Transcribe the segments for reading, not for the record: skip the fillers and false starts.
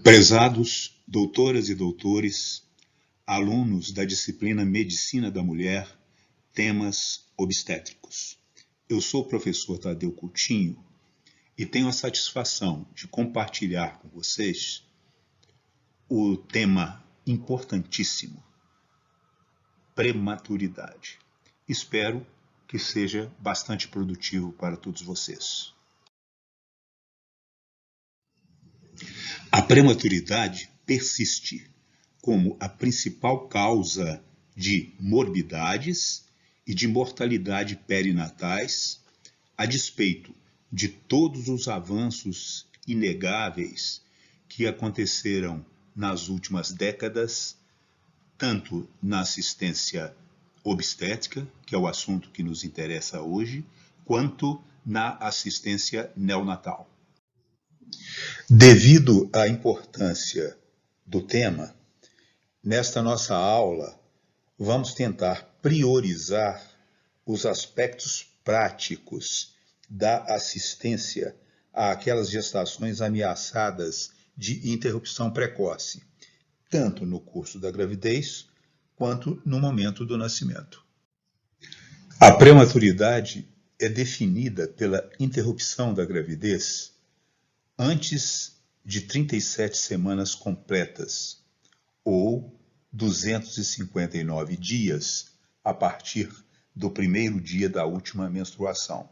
Prezados doutoras e doutores, alunos da disciplina Medicina da Mulher, temas obstétricos. Eu sou o professor Tadeu Coutinho e tenho a satisfação de compartilhar com vocês o tema importantíssimo, prematuridade. Espero que seja bastante produtivo para todos vocês. A prematuridade persiste como a principal causa de morbidades e de mortalidade perinatais, a despeito de todos os avanços inegáveis que aconteceram nas últimas décadas, tanto na assistência obstétrica, que é o assunto que nos interessa hoje, quanto na assistência neonatal. Devido à importância do tema, nesta nossa aula, vamos tentar priorizar os aspectos práticos da assistência àquelas gestações ameaçadas de interrupção precoce, tanto no curso da gravidez quanto no momento do nascimento. A prematuridade é definida pela interrupção da gravidez antes de 37 semanas completas, ou 259 dias a partir do primeiro dia da última menstruação.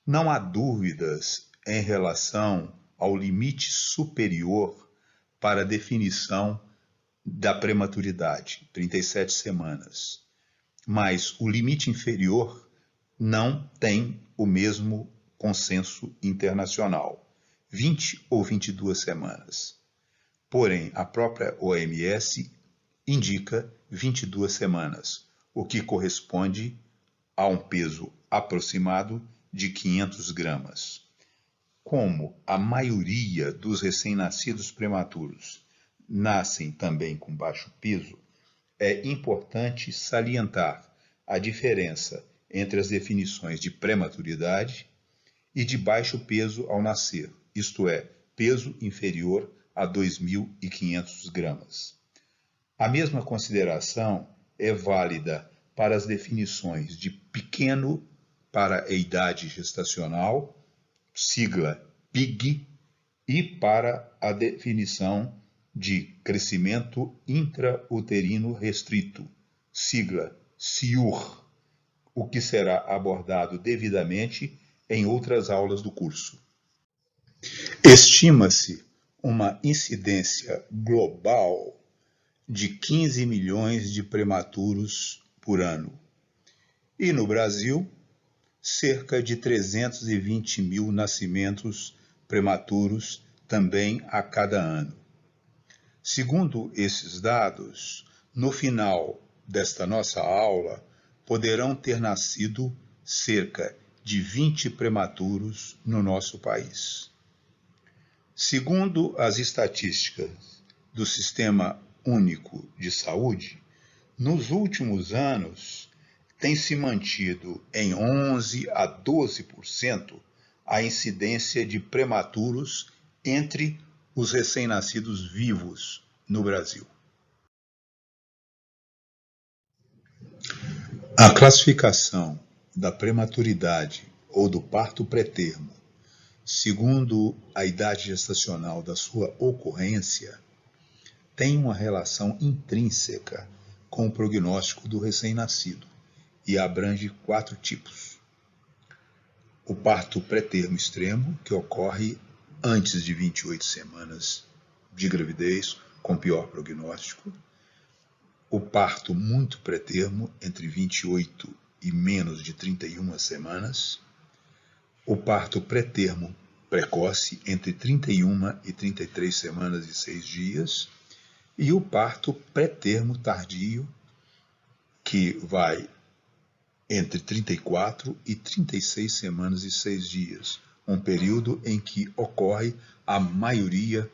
Não há dúvidas em relação ao limite superior para a definição da prematuridade, 37 semanas, mas o limite inferior não tem o mesmo consenso internacional, 20 ou 22 semanas. Porém, a própria OMS indica 22 semanas, o que corresponde a um peso aproximado de 500 gramas. Como a maioria dos recém-nascidos prematuros nascem também com baixo peso, é importante salientar a diferença entre as definições de prematuridade e de baixo peso ao nascer, isto é, peso inferior a 2.500 gramas. A mesma consideração é válida para as definições de pequeno para a idade gestacional, sigla PIG, e para a definição de crescimento intrauterino restrito, sigla CIUR, o que será abordado devidamente em outras aulas do curso. Estima-se uma incidência global de 15 milhões de prematuros por ano. E no Brasil, cerca de 320 mil nascimentos prematuros também a cada ano. Segundo esses dados, no final desta nossa aula, poderão ter nascido cerca de 20 prematuros no nosso país. Segundo as estatísticas do Sistema Único de Saúde, nos últimos anos tem se mantido em 11 a 12% a incidência de prematuros entre os recém-nascidos vivos no Brasil. A classificação da prematuridade ou do parto pré-termo, segundo a idade gestacional da sua ocorrência, tem uma relação intrínseca com o prognóstico do recém-nascido e abrange 4 tipos. O parto pré-termo extremo, que ocorre antes de 28 semanas de gravidez, com pior prognóstico. O parto muito pré-termo, entre 28 e menos de 31 semanas. O parto pré-termo precoce, entre 31 e 33 semanas e 6 dias. E o parto pré-termo tardio, que vai entre 34 e 36 semanas e 6 dias, um período em que ocorre a maioria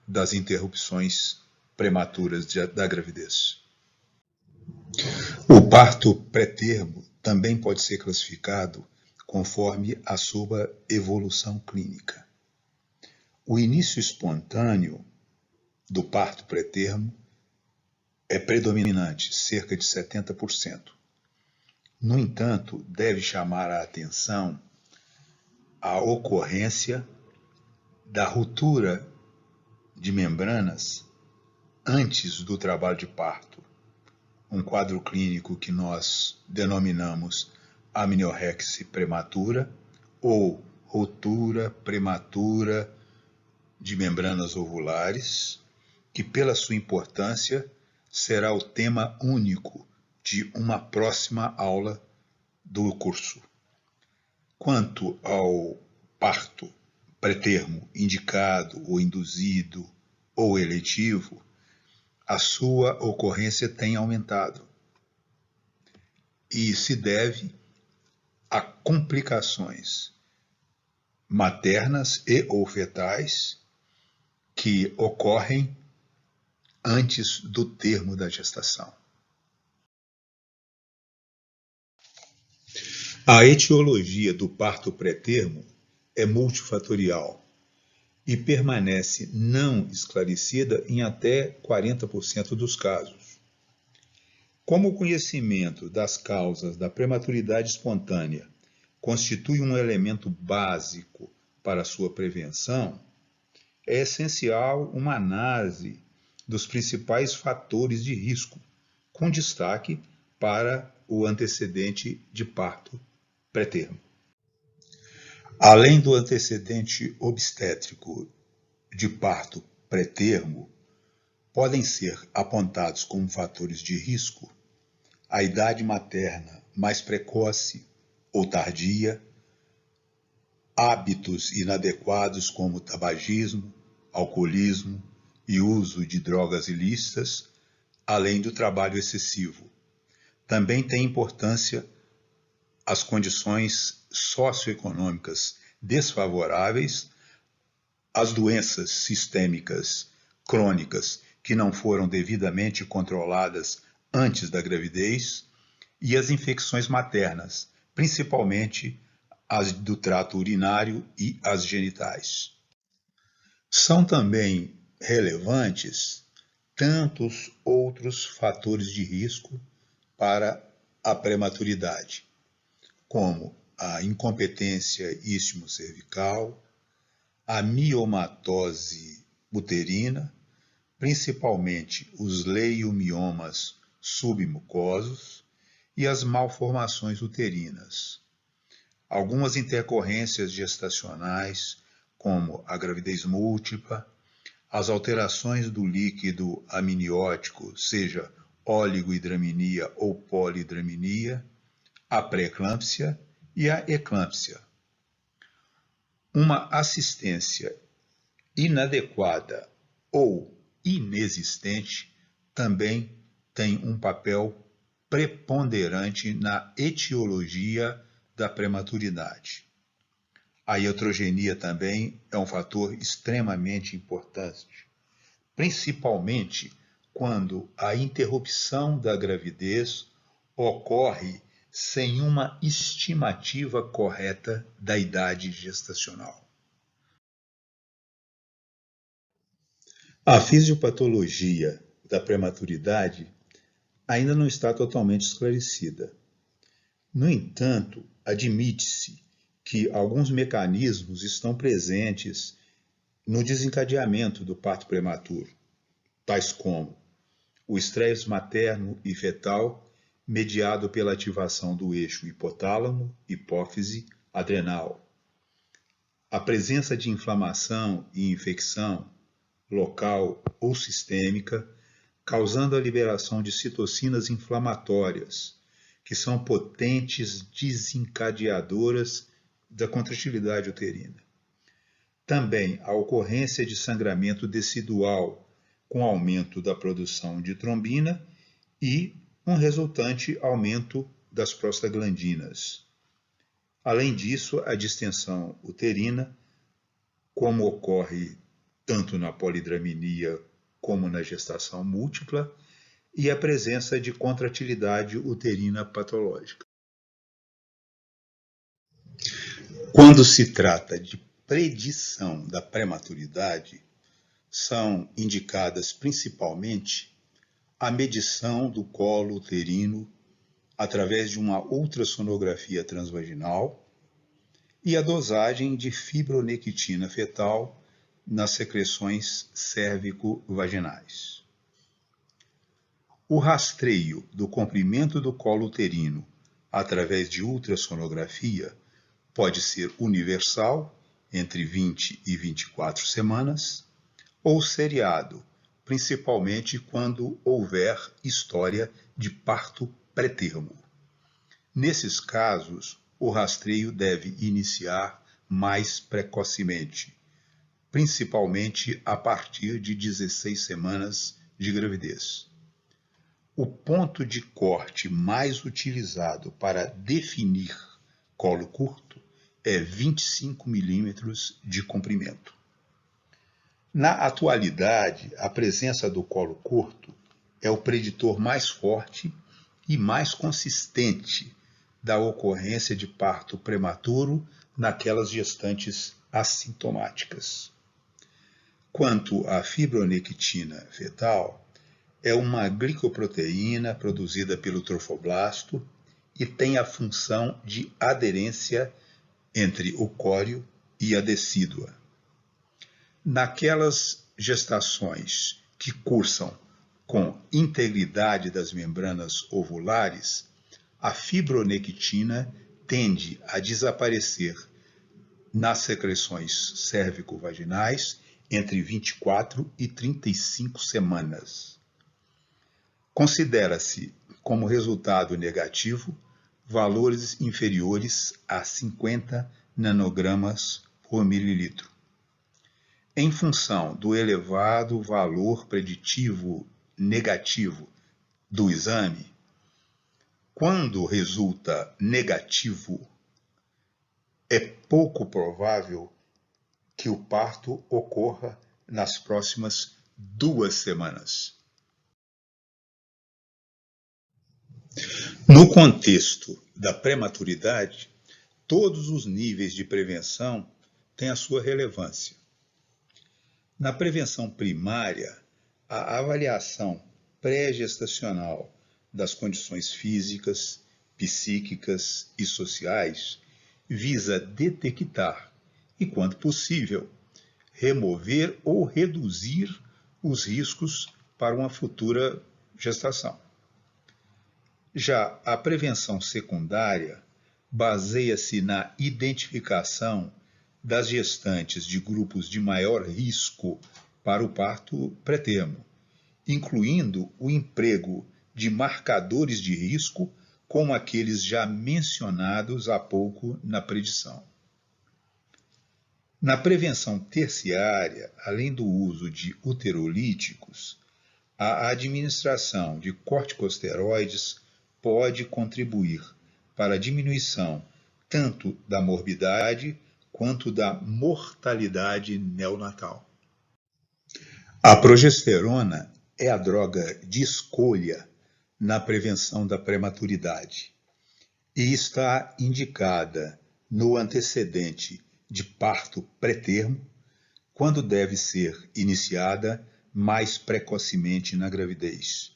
das interrupções prematuras da gravidez. O parto pré-termo também pode ser classificado conforme a sua evolução clínica. O início espontâneo do parto pré-termo é predominante, cerca de 70%. No entanto, deve chamar a atenção a ocorrência da ruptura de membranas antes do trabalho de parto, um quadro clínico que nós denominamos amniorexia prematura ou ruptura prematura de membranas ovulares, que pela sua importância será o tema único de uma próxima aula do curso. Quanto ao parto pré-termo indicado ou induzido ou eletivo, a sua ocorrência tem aumentado e se deve a complicações maternas e ou fetais que ocorrem antes do termo da gestação. A etiologia do parto pré-termo é multifatorial e permanece não esclarecida em até 40% dos casos. Como o conhecimento das causas da prematuridade espontânea constitui um elemento básico para sua prevenção, é essencial uma análise dos principais fatores de risco, com destaque para o antecedente de parto pré-termo. Além do antecedente obstétrico de parto pré-termo, podem ser apontados como fatores de risco a idade materna mais precoce ou tardia, hábitos inadequados como tabagismo, alcoolismo e uso de drogas ilícitas, além do trabalho excessivo. Também tem importância as condições socioeconômicas desfavoráveis, as doenças sistêmicas crônicas que não foram devidamente controladas antes da gravidez e as infecções maternas, principalmente as do trato urinário e as genitais. São também relevantes tantos outros fatores de risco para a prematuridade, como a incompetência istmo-cervical, a miomatose uterina, principalmente os leiomiomas submucosos e as malformações uterinas. Algumas intercorrências gestacionais, como a gravidez múltipla, as alterações do líquido amniótico, seja oligohidramninia ou polihidramninia, a pré-eclâmpsia e a eclâmpsia. Uma assistência inadequada ou inexistente também tem um papel preponderante na etiologia da prematuridade. A iatrogenia também é um fator extremamente importante, principalmente quando a interrupção da gravidez ocorre sem uma estimativa correta da idade gestacional. A fisiopatologia da prematuridade ainda não está totalmente esclarecida. No entanto, admite-se que alguns mecanismos estão presentes no desencadeamento do parto prematuro, tais como o estresse materno e fetal, mediado pela ativação do eixo hipotálamo, hipófise, adrenal, a presença de inflamação e infecção local ou sistêmica, causando a liberação de citocinas inflamatórias, que são potentes desencadeadoras da contratilidade uterina. Também a ocorrência de sangramento decidual, com aumento da produção de trombina e um resultante aumento das prostaglandinas. Além disso, a distensão uterina, como ocorre tanto na polihidramniia como na gestação múltipla, e a presença de contratilidade uterina patológica. Quando se trata de predição da prematuridade são indicadas principalmente a medição do colo uterino através de uma ultrassonografia transvaginal e a dosagem de fibronectina fetal nas secreções cérvico-vaginais. O rastreio do comprimento do colo uterino através de ultrassonografia pode ser universal, entre 20 e 24 semanas, ou seriado, principalmente quando houver história de parto pré-termo. Nesses casos, o rastreio deve iniciar mais precocemente, principalmente a partir de 16 semanas de gravidez. O ponto de corte mais utilizado para definir colo curto é 25 milímetros de comprimento. Na atualidade, a presença do colo curto é o preditor mais forte e mais consistente da ocorrência de parto prematuro naquelas gestantes assintomáticas. Quanto à fibronectina fetal, é uma glicoproteína produzida pelo trofoblasto e tem a função de aderência entre o córeo e a decídua. Naquelas gestações que cursam com integridade das membranas ovulares, a fibronectina tende a desaparecer nas secreções cérvico-vaginais entre 24 e 35 semanas. Considera-se como resultado negativo valores inferiores a 50 nanogramas por mililitro. Em função do elevado valor preditivo negativo do exame, quando resulta negativo, é pouco provável que o parto ocorra nas próximas 2 semanas. No contexto da prematuridade, todos os níveis de prevenção têm a sua relevância. Na prevenção primária, a avaliação pré-gestacional das condições físicas, psíquicas e sociais visa detectar e, quando possível, remover ou reduzir os riscos para uma futura gestação. Já a prevenção secundária baseia-se na identificação das gestantes de grupos de maior risco para o parto pré-termo, incluindo o emprego de marcadores de risco, como aqueles já mencionados há pouco na predição. Na prevenção terciária, além do uso de uterolíticos, a administração de corticosteroides pode contribuir para a diminuição tanto da morbidade quanto da mortalidade neonatal. A progesterona é a droga de escolha na prevenção da prematuridade e está indicada no antecedente de parto pré-termo, quando deve ser iniciada mais precocemente na gravidez.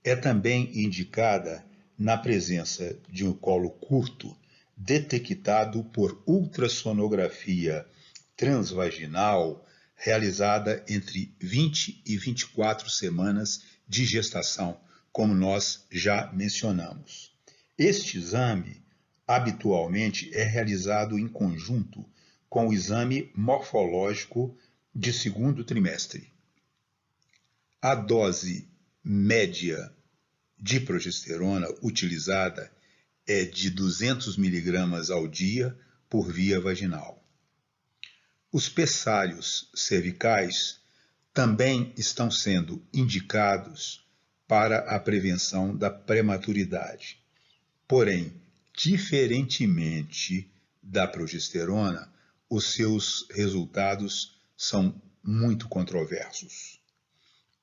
É também indicada na presença de um colo curto detectado por ultrassonografia transvaginal realizada entre 20 e 24 semanas de gestação, como nós já mencionamos. Este exame habitualmente é realizado em conjunto com o exame morfológico de segundo trimestre. A dose média de progesterona utilizada é de 200 mg ao dia por via vaginal. Os pessários cervicais também estão sendo indicados para a prevenção da prematuridade. Porém, diferentemente da progesterona, os seus resultados são muito controversos.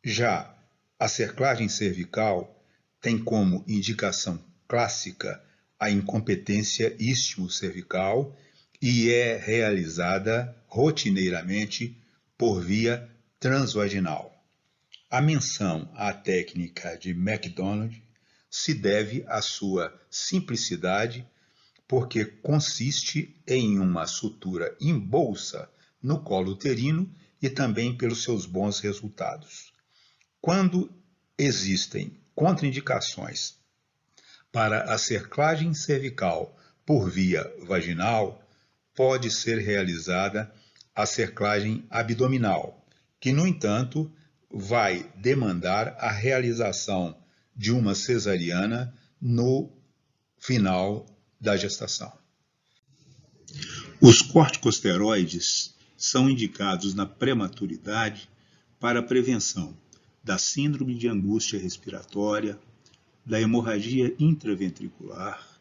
Já a cerclagem cervical tem como indicação clássica a incompetência istmo-cervical e é realizada rotineiramente por via transvaginal. A menção à técnica de McDonald se deve à sua simplicidade, porque consiste em uma sutura em bolsa no colo uterino e também pelos seus bons resultados. Quando existem contraindicações para a cerclagem cervical por via vaginal, pode ser realizada a cerclagem abdominal, que, no entanto, vai demandar a realização de uma cesariana no final da gestação. Os corticosteroides são indicados na prematuridade para a prevenção da síndrome de angústia respiratória, da hemorragia intraventricular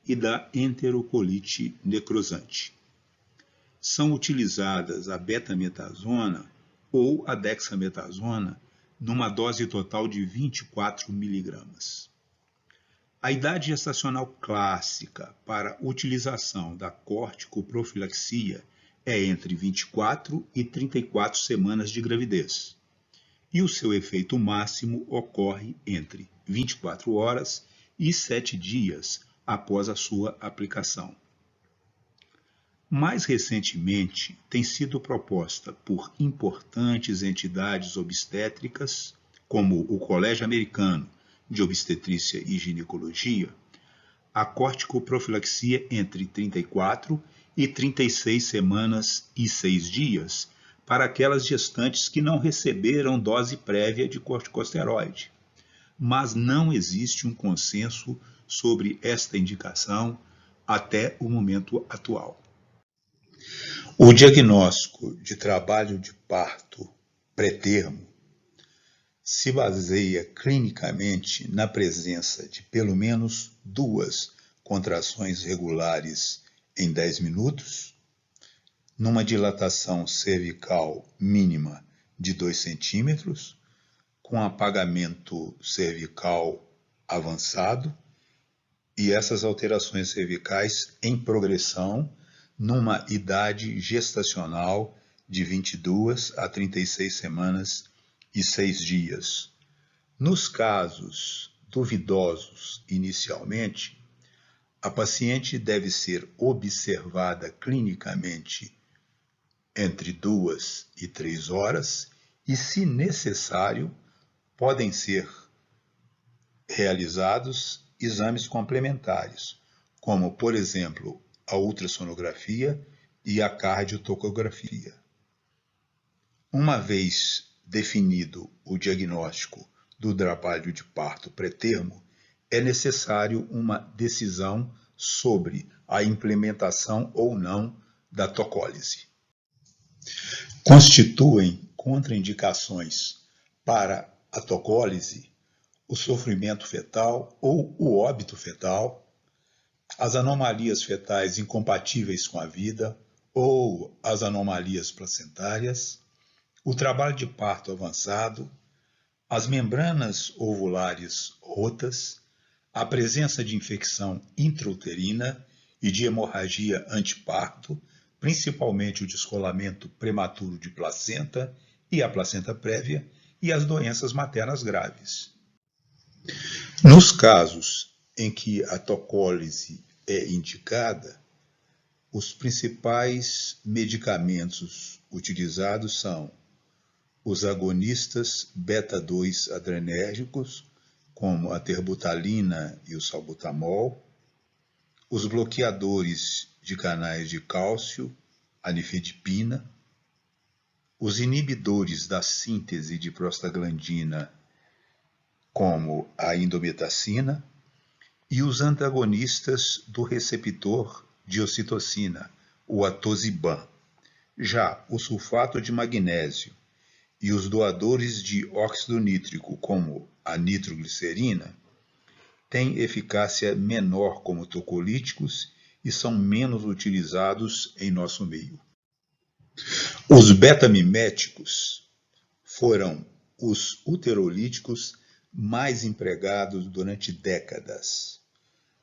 e da enterocolite necrosante. São utilizadas a betametasona ou a dexametasona numa dose total de 24 mg. A idade gestacional clássica para utilização da corticoprofilaxia é entre 24 e 34 semanas de gravidez, e o seu efeito máximo ocorre entre 24 horas e 7 dias após a sua aplicação. Mais recentemente, tem sido proposta por importantes entidades obstétricas, como o Colégio Americano de Obstetrícia e Ginecologia, a corticoprofilaxia entre 34 e 36 semanas e 6 dias para aquelas gestantes que não receberam dose prévia de corticosteroide. Mas não existe um consenso sobre esta indicação até o momento atual. O diagnóstico de trabalho de parto pré-termo se baseia clinicamente na presença de pelo menos 2 contrações regulares em 10 minutos, numa dilatação cervical mínima de 2 centímetros, com apagamento cervical avançado e essas alterações cervicais em progressão numa idade gestacional de 22 a 36 semanas e 6 dias. Nos casos duvidosos inicialmente, a paciente deve ser observada clinicamente entre 2 e 3 horas e, se necessário, podem ser realizados exames complementares, como, por exemplo, a ultrassonografia e a cardiotocografia. Uma vez definido o diagnóstico do trabalho de parto pré-termo, é necessário uma decisão sobre a implementação ou não da tocólise. Constituem contraindicações para a tocólise o sofrimento fetal ou o óbito fetal, as anomalias fetais incompatíveis com a vida ou as anomalias placentárias, o trabalho de parto avançado, as membranas ovulares rotas, a presença de infecção intrauterina e de hemorragia anteparto, principalmente o descolamento prematuro de placenta e a placenta prévia, e as doenças maternas graves. Nos casos em que a tocólise é indicada, os principais medicamentos utilizados são os agonistas beta-2 adrenérgicos, como a terbutalina e o salbutamol, os bloqueadores de canais de cálcio, a nifedipina, os inibidores da síntese de prostaglandina, como a indometacina, e os antagonistas do receptor de ocitocina, o atosiban. Já o sulfato de magnésio e os doadores de óxido nítrico, como a nitroglicerina, têm eficácia menor como tocolíticos e são menos utilizados em nosso meio. Os betamiméticos foram os uterolíticos mais empregados durante décadas,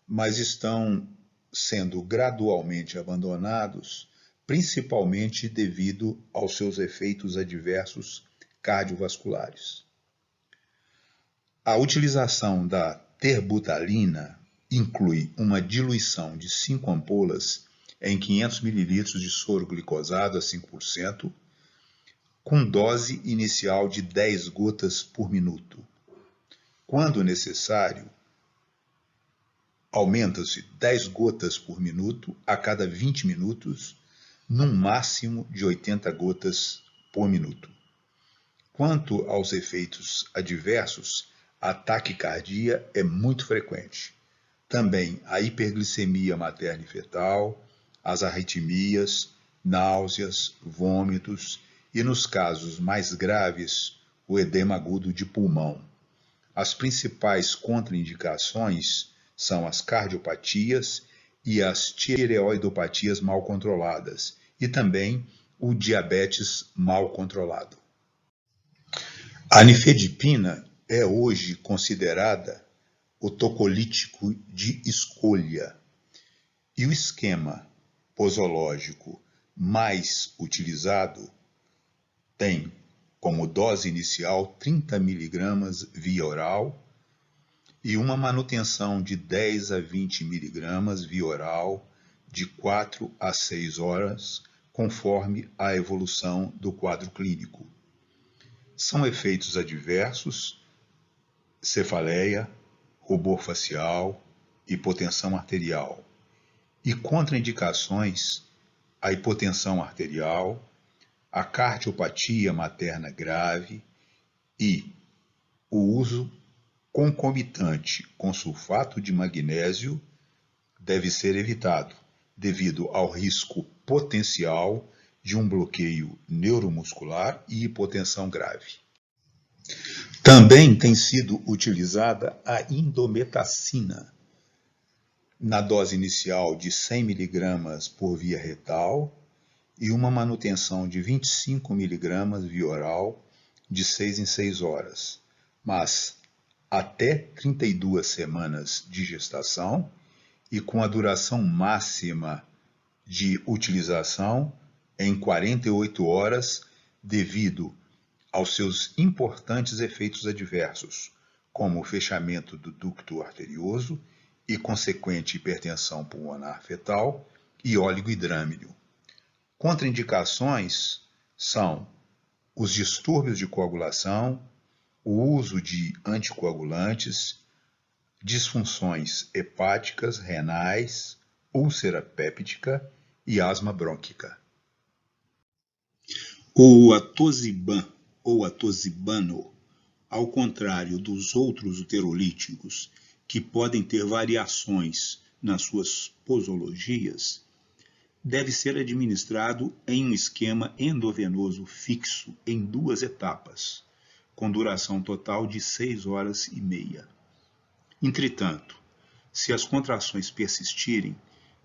mas estão sendo gradualmente abandonados, principalmente devido aos seus efeitos adversos cardiovasculares. A utilização da terbutalina inclui uma diluição de 5 ampolas em 500 ml de soro glicosado a 5%, com dose inicial de 10 gotas por minuto. Quando necessário, aumenta-se 10 gotas por minuto a cada 20 minutos, num máximo de 80 gotas por minuto. Quanto aos efeitos adversos, a taquicardia é muito frequente. Também a hiperglicemia materna e fetal, as arritmias, náuseas, vômitos e, nos casos mais graves, o edema agudo de pulmão. As principais contraindicações são as cardiopatias e as tireoidopatias mal controladas, e também o diabetes mal controlado. A nifedipina é hoje considerada o tocolítico de escolha, e o esquema posológico mais utilizado tem como dose inicial 30 mg via oral e uma manutenção de 10 a 20 mg via oral de 4 a 6 horas, conforme a evolução do quadro clínico. São efeitos adversos: cefaleia, rubor facial, hipotensão arterial. E contraindicações: a hipotensão arterial, a cardiopatia materna grave e o uso concomitante com sulfato de magnésio deve ser evitado, devido ao risco potencial de um bloqueio neuromuscular e hipotensão grave. Também tem sido utilizada a indometacina, na dose inicial de 100 mg por via retal e uma manutenção de 25 mg via oral de 6 em 6 horas, mas até 32 semanas de gestação e com a duração máxima de utilização em 48 horas, devido aos seus importantes efeitos adversos, como o fechamento do ducto arterioso e consequente hipertensão pulmonar fetal e oligohidrâmino. Contraindicações são os distúrbios de coagulação, o uso de anticoagulantes, disfunções hepáticas, renais, úlcera péptica e asma brônquica. O atosiban ou atosibano, ao contrário dos outros uterolíticos, que podem ter variações nas suas posologias, deve ser administrado em um esquema endovenoso fixo em 2 etapas, com duração total de 6 horas e meia. Entretanto, se as contrações persistirem,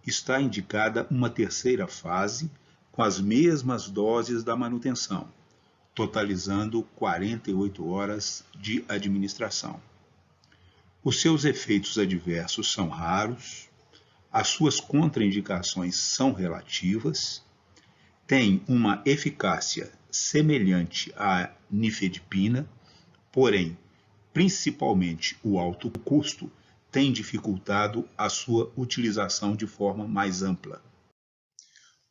está indicada uma terceira fase com as mesmas doses da manutenção, totalizando 48 horas de administração. Os seus efeitos adversos são raros, as suas contraindicações são relativas, tem uma eficácia semelhante à nifedipina, porém, principalmente o alto custo tem dificultado a sua utilização de forma mais ampla.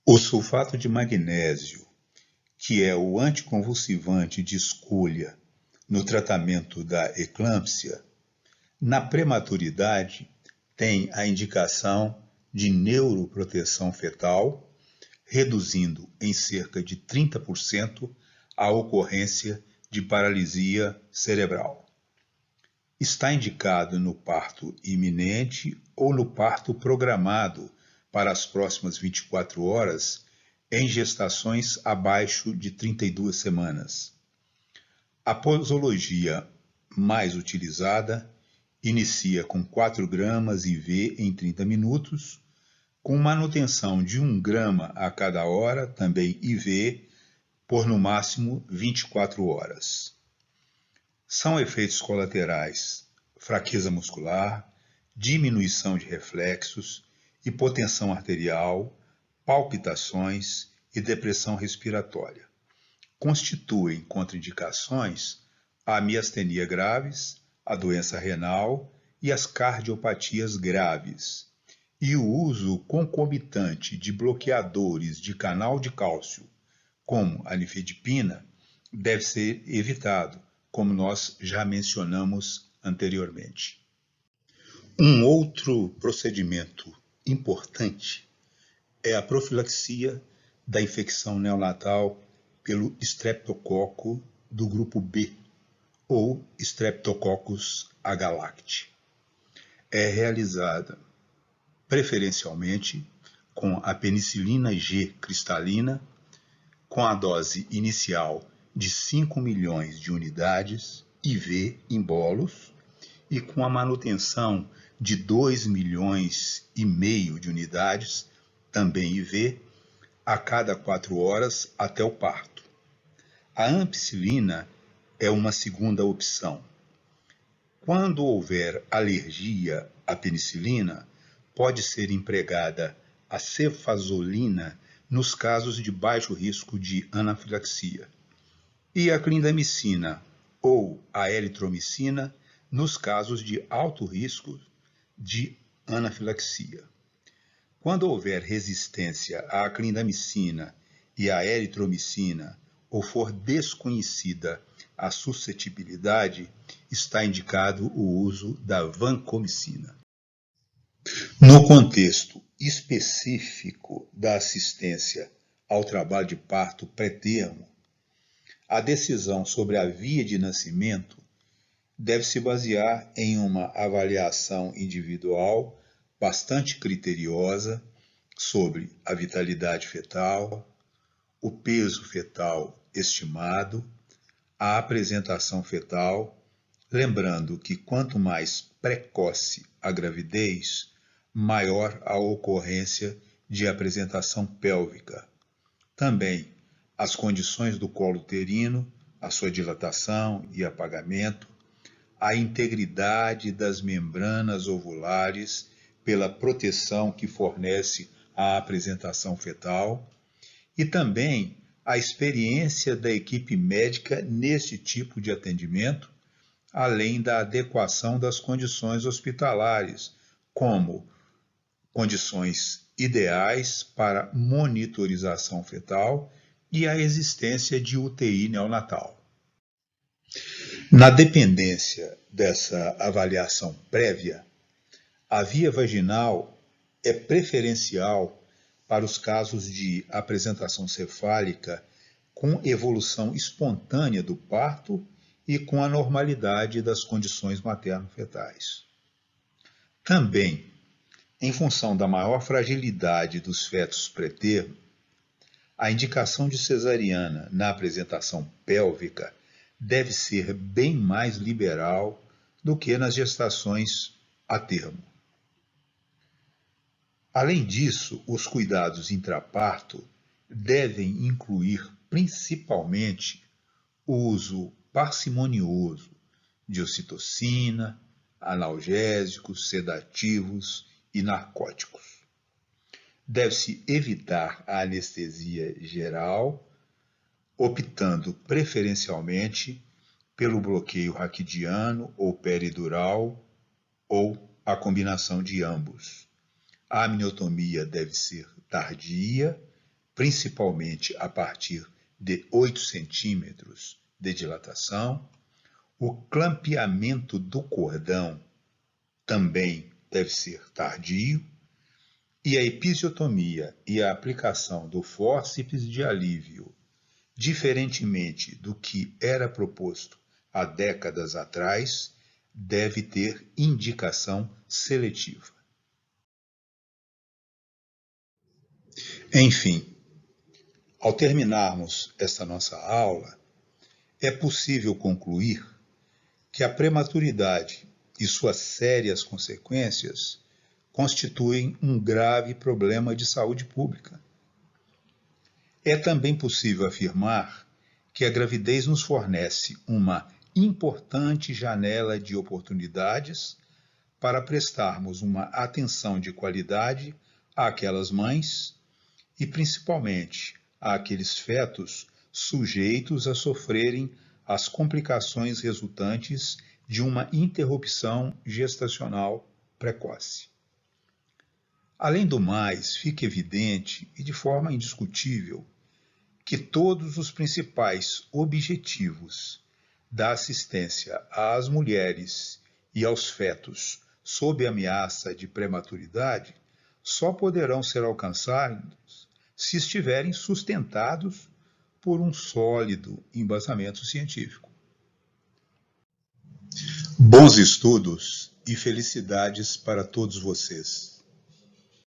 O sulfato de magnésio, que é o anticonvulsivante de escolha no tratamento da eclâmpsia, na prematuridade tem a indicação de neuroproteção fetal, reduzindo em cerca de 30% a ocorrência de paralisia cerebral. Está indicado no parto iminente ou no parto programado para as próximas 24 horas em gestações abaixo de 32 semanas. A posologia mais utilizada inicia com 4 gramas IV em 30 minutos, com manutenção de 1 grama a cada hora, também IV, por no máximo 24 horas. São efeitos colaterais: fraqueza muscular, diminuição de reflexos, hipotensão arterial, palpitações e depressão respiratória. Constituem contraindicações a miastenia graves, a doença renal e as cardiopatias graves. E o uso concomitante de bloqueadores de canal de cálcio, como a nifedipina, deve ser evitado, como nós já mencionamos anteriormente. Um outro procedimento importante é a profilaxia da infecção neonatal pelo estreptococo do grupo B, ou Streptococcus agalacti. É realizada preferencialmente com a penicilina G cristalina, com a dose inicial de 5 milhões de unidades IV em bolos e com a manutenção de 2 milhões e meio de unidades, também IV, a cada 4 horas até o parto. A ampicilina é uma segunda opção. Quando houver alergia à penicilina, pode ser empregada a cefazolina nos casos de baixo risco de anafilaxia e a clindamicina ou a eritromicina nos casos de alto risco de anafilaxia. Quando houver resistência à clindamicina e à eritromicina ou for desconhecida a suscetibilidade, está indicado o uso da vancomicina. No contexto específico da assistência ao trabalho de parto pré-termo, a decisão sobre a via de nascimento deve se basear em uma avaliação individual bastante criteriosa sobre a vitalidade fetal, o peso fetal estimado, a apresentação fetal, lembrando que quanto mais precoce a gravidez, maior a ocorrência de apresentação pélvica. Também as condições do colo uterino, a sua dilatação e apagamento, a integridade das membranas ovulares pela proteção que fornece a apresentação fetal e também a experiência da equipe médica nesse tipo de atendimento, além da adequação das condições hospitalares, como condições ideais para monitorização fetal e a existência de UTI neonatal. Na dependência dessa avaliação prévia, a via vaginal é preferencial para os casos de apresentação cefálica com evolução espontânea do parto e com a normalidade das condições materno-fetais. Também, em função da maior fragilidade dos fetos pré-termo, a indicação de cesariana na apresentação pélvica deve ser bem mais liberal do que nas gestações a termo. Além disso, os cuidados intraparto devem incluir principalmente o uso parcimonioso de ocitocina, analgésicos, sedativos e narcóticos. Deve-se evitar a anestesia geral, optando preferencialmente pelo bloqueio raquidiano ou peridural ou a combinação de ambos. A amniotomia deve ser tardia, principalmente a partir de 8 centímetros de dilatação. O clampeamento do cordão também deve ser tardio. E a episiotomia e a aplicação do fórceps de alívio, diferentemente do que era proposto há décadas atrás, deve ter indicação seletiva. Enfim, ao terminarmos esta nossa aula, é possível concluir que a prematuridade e suas sérias consequências constituem um grave problema de saúde pública. É também possível afirmar que a gravidez nos fornece uma importante janela de oportunidades para prestarmos uma atenção de qualidade àquelas mães e principalmente àqueles fetos sujeitos a sofrerem as complicações resultantes de uma interrupção gestacional precoce. Além do mais, fica evidente e de forma indiscutível que todos os principais objetivos da assistência às mulheres e aos fetos sob ameaça de prematuridade só poderão ser alcançados se estiverem sustentados por um sólido embasamento científico. Bons estudos e felicidades para todos vocês.